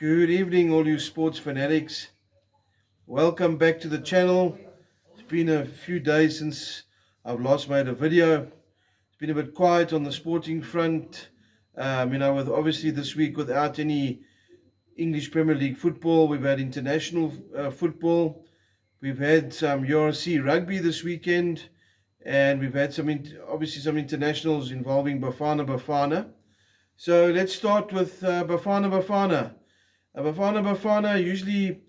Good evening, all you sports fanatics. Welcome back to the channel. It's been a few days since I've last made a video. It's been a bit quiet on the sporting front. With obviously this week without any English Premier League football, we've had international football. We've had some URC rugby this weekend, and we've had obviously some internationals involving Bafana Bafana. So let's start with Bafana Bafana. Bafana Bafana usually,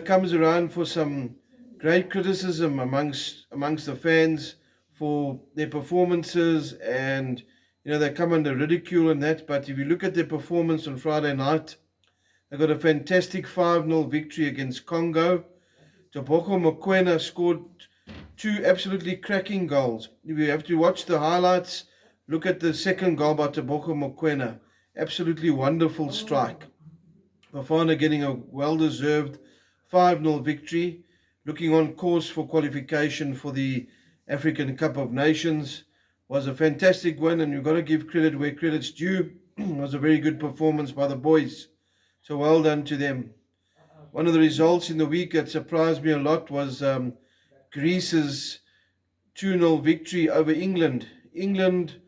comes around for some great criticism amongst the fans for their performances, and they come under ridicule and that. But if you look at their performance on Friday night, they got a fantastic 5-0 victory against Congo. Tebogo Mokoena scored two absolutely cracking goals. If you have to watch the highlights, look at the second goal by Tebogo Mokoena. Absolutely wonderful strike. Bafana getting a well-deserved 5-0 victory, looking on course for qualification for the African Cup of Nations. Was a fantastic win, and you've got to give credit where credit's due. It was a very good performance by the boys. So well done to them. One of the results in the week that surprised me a lot was Greece's 2-0 victory over England. England,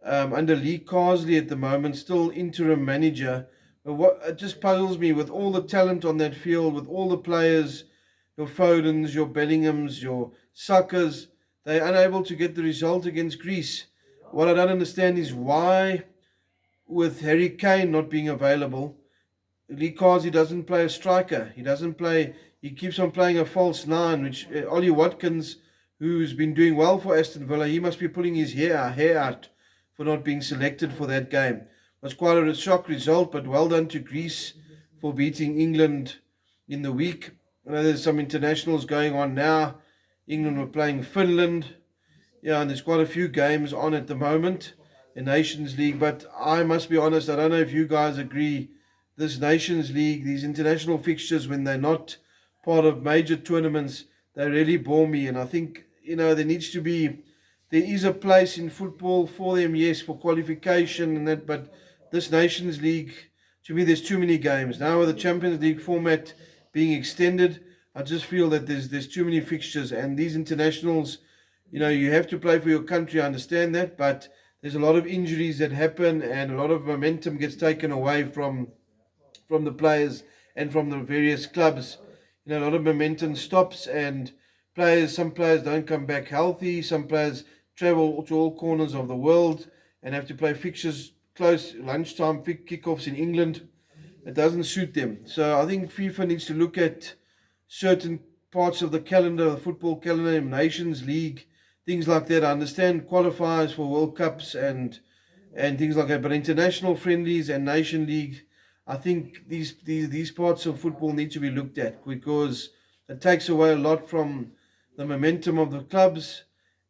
under Lee Carsley at the moment, still interim manager. But what it just puzzles me, with all the talent on that field, with all the players, your Fodens, your Bellinghams, your Sakas, they're unable to get the result against Greece. What I don't understand is why, with Harry Kane not being available, Lee Carsley doesn't play a striker. He keeps on playing a false nine, which Ollie Watkins, who's been doing well for Aston Villa, he must be pulling his hair out for not being selected for that game. It was quite a shock result, but well done to Greece for beating England in the week. I know there's some internationals going on now. England were playing Finland. Yeah, and there's quite a few games on at the moment in Nations League. But I must be honest, I don't know if you guys agree. This Nations League, these international fixtures, when they're not part of major tournaments, they really bore me. And I think, there is a place in football for them, yes, for qualification and that. But this Nations League, to me, there's too many games. Now with the Champions League format being extended, I just feel that there's too many fixtures. And these internationals, you have to play for your country, I understand that. But there's a lot of injuries that happen, and a lot of momentum gets taken away from the players and from the various clubs. A lot of momentum stops, and some players don't come back healthy. Some players travel to all corners of the world and have to play fixtures close lunchtime kickoffs in England. It doesn't suit them. So I think FIFA needs to look at certain parts of the calendar, the football calendar, Nations League, things like that. I understand qualifiers for World Cups and things like that, but international friendlies and Nation League, I think these parts of football need to be looked at, because it takes away a lot from the momentum of the clubs,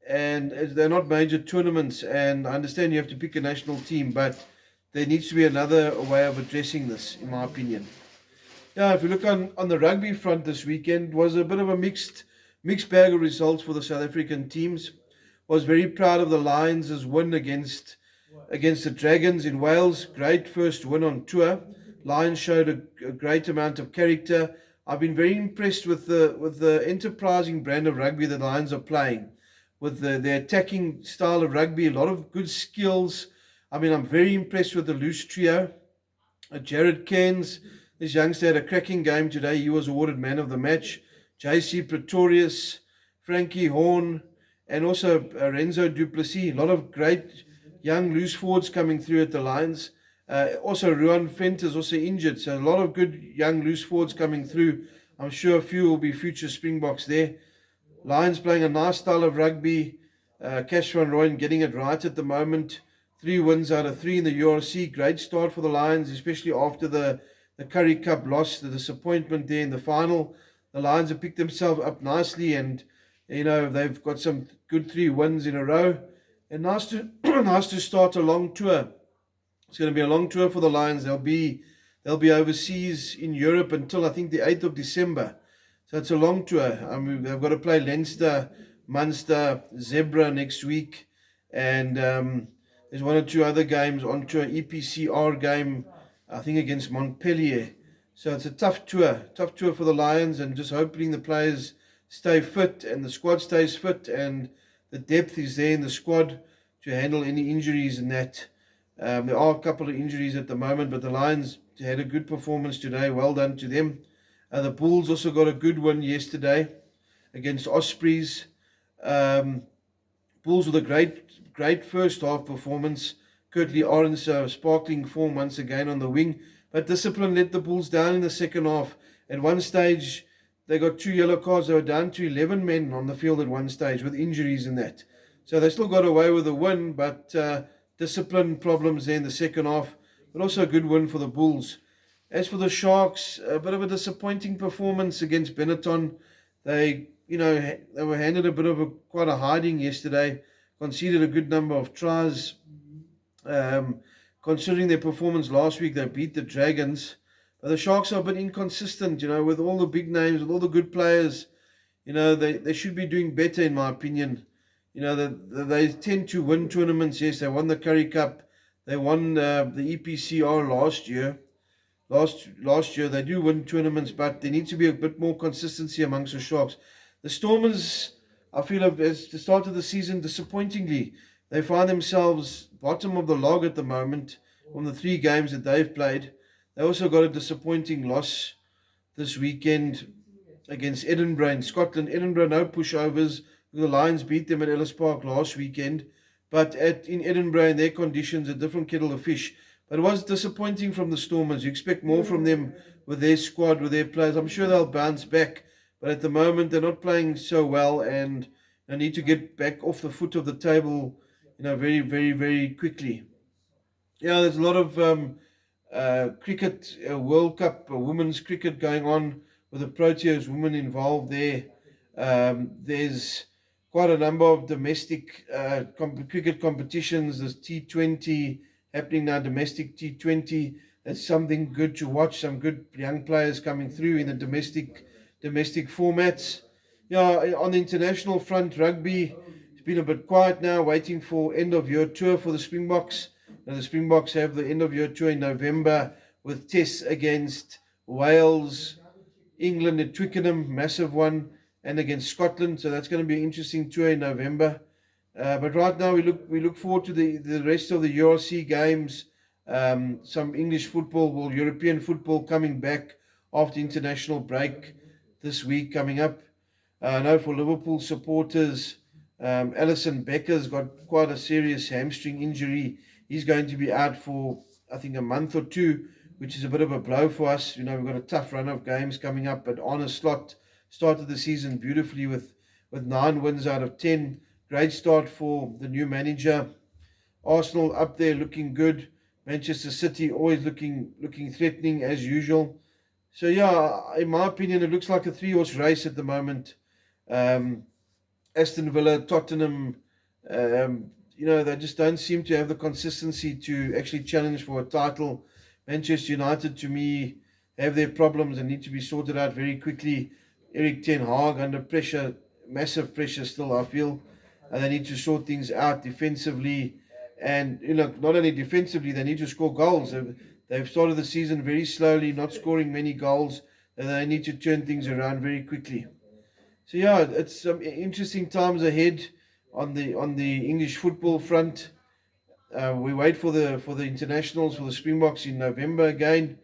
and they're not major tournaments. And I understand you have to pick a national team, but there needs to be another way of addressing this, in my opinion. Yeah, if you look on the rugby front this weekend, was a bit of a mixed bag of results for the South African teams. Was very proud of the Lions' win against the Dragons in Wales. Great first win on tour. Lions showed a great amount of character. I've been very impressed with the enterprising brand of rugby the Lions are playing, with the attacking style of rugby, a lot of good skills. I'm very impressed with the loose trio. Jared Cairns, this youngster, had a cracking game today. He was awarded man of the match. JC Pretorius, Frankie Horn, and also Renzo Duplessis. A lot of great young loose forwards coming through at the Lions. Also, Ruan Fent is also injured, so a lot of good young loose forwards coming through. I'm sure a few will be future Springboks there. Lions playing a nice style of rugby. Cash van Rooyen getting it right at the moment. 3 wins out of 3 in the URC. Great start for the Lions, especially after the Currie Cup loss, the disappointment there in the final. The Lions have picked themselves up nicely, and they've got some good 3 wins in a row. And nice to start a long tour. It's going to be a long tour for the Lions. They'll be overseas in Europe until I think the 8th of December. So it's a long tour. They've got to play Leinster, Munster, Zebra next week, and there's 1 or 2 other games on tour. EPCR game, I think, against Montpellier. So it's a tough tough tour for the Lions, and just hoping the players stay fit and the squad stays fit and the depth is there in the squad to handle any injuries and that. There are a couple of injuries at the moment, but the Lions had a good performance today. Well done to them. The Bulls also got a good win yesterday against Ospreys. Um, Bulls with a great first half performance. Curtly Orange sparkling form once again on the wing, but discipline let the Bulls down in the second half. At one stage, they got 2 yellow cards. They were down to 11 men on the field at one stage with injuries and that. So they still got away with a win, but discipline problems there in the second half. But also a good win for the Bulls. As for the Sharks, a bit of a disappointing performance against Benetton. They were handed a bit of quite a hiding yesterday. Conceded a good number of tries. Considering their performance last week, they beat the Dragons. But the Sharks are a bit inconsistent, with all the big names, with all the good players. They should be doing better, in my opinion. They tend to win tournaments. Yes, they won the Currie Cup. They won the EPCR last year. Last year, they do win tournaments, but there needs to be a bit more consistency amongst the Sharks. The Stormers, I feel, at the start of the season, disappointingly, they find themselves bottom of the log at the moment from the 3 games that they've played. They also got a disappointing loss this weekend against Edinburgh in Scotland. Edinburgh, no pushovers. The Lions beat them at Ellis Park last weekend. But in Edinburgh, in their conditions, a different kettle of fish. But it was disappointing from the Stormers. You expect more from them with their squad, with their players. I'm sure they'll bounce back. But at the moment, they're not playing so well, and they need to get back off the foot of the table, very, very, very quickly. Yeah, there's a lot of cricket, World Cup, women's cricket going on with the Proteas women involved there. There's quite a number of domestic cricket competitions. There's T20 happening now, domestic T20. That's something good to watch. Some good young players coming through in the domestic formats. Yeah, on the international front, rugby, it's been a bit quiet now, waiting for end of year tour for the Springboks. Now, the Springboks have the end of year tour in November with tests against Wales, England at Twickenham, massive one, and against Scotland. So that's going to be an interesting tour in November. But right now we look forward to the rest of the URC games. Some English football, European football coming back after international break this week coming up. I know for Liverpool supporters, Alisson Becker's got quite a serious hamstring injury. He's going to be out for, I think, a month or two, which is a bit of a blow for us. We've got a tough run of games coming up, but Arne Slot started the season beautifully with 9 wins out of 10. Great start for the new manager. Arsenal up there looking good. Manchester City always looking threatening as usual. So yeah, in my opinion, it looks like a 3-horse race at the moment. Aston Villa, Tottenham, they just don't seem to have the consistency to actually challenge for a title. Manchester United, to me, have their problems and need to be sorted out very quickly. Erik ten Hag under pressure, massive pressure still, I feel. And they need to sort things out defensively. And, not only defensively, they need to score goals. They've started the season very slowly, not scoring many goals. And they need to turn things around very quickly. So yeah, it's some interesting times ahead on the English football front. We wait for the internationals for the Springboks in November again.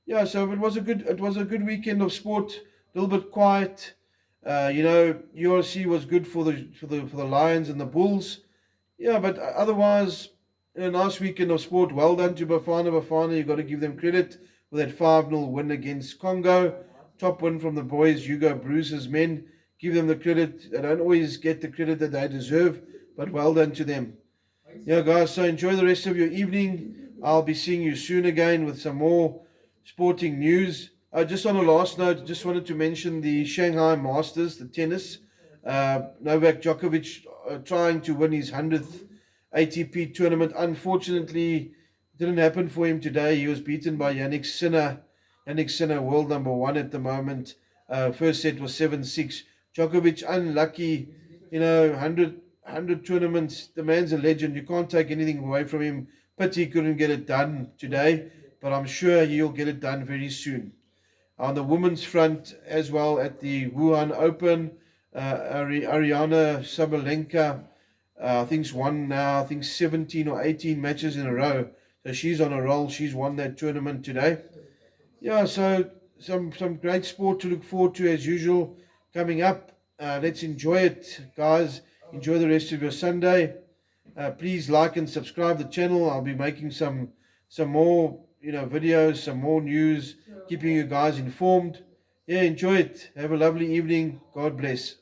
Yeah, so it was a good weekend of sport. A little bit quiet. URC was good for the Lions and the Bulls. Yeah, but otherwise, a nice weekend of sport. Well done to Bafana Bafana. You've got to give them credit for that 5-0 win against Congo. Top win from the boys, Hugo Bruce's men. Give them the credit. They don't always get the credit that they deserve, but well done to them. Yeah, guys, so enjoy the rest of your evening. I'll be seeing you soon again with some more sporting news. Just on a last note, just wanted to mention the Shanghai Masters, the tennis. Novak Djokovic trying to win his 100th ATP tournament. Unfortunately, it didn't happen for him today. He was beaten by Yannick Sinner. Yannick Sinner, world number 1 at the moment. First set was 7-6. Djokovic, unlucky, 100 tournaments. The man's a legend. You can't take anything away from him. Pity he couldn't get it done today, but I'm sure he'll get it done very soon. On the women's front as well, at the Wuhan Open, Ariana Sabalenka, I think's won now, I think 17 or 18 matches in a row. So she's on a roll. She's won that tournament today. Yeah, so some great sport to look forward to as usual coming up. Let's enjoy it, guys. Enjoy the rest of your Sunday. Please like and subscribe the channel. I'll be making some more videos, some more news, keeping you guys informed. Yeah, enjoy it. Have a lovely evening. God bless.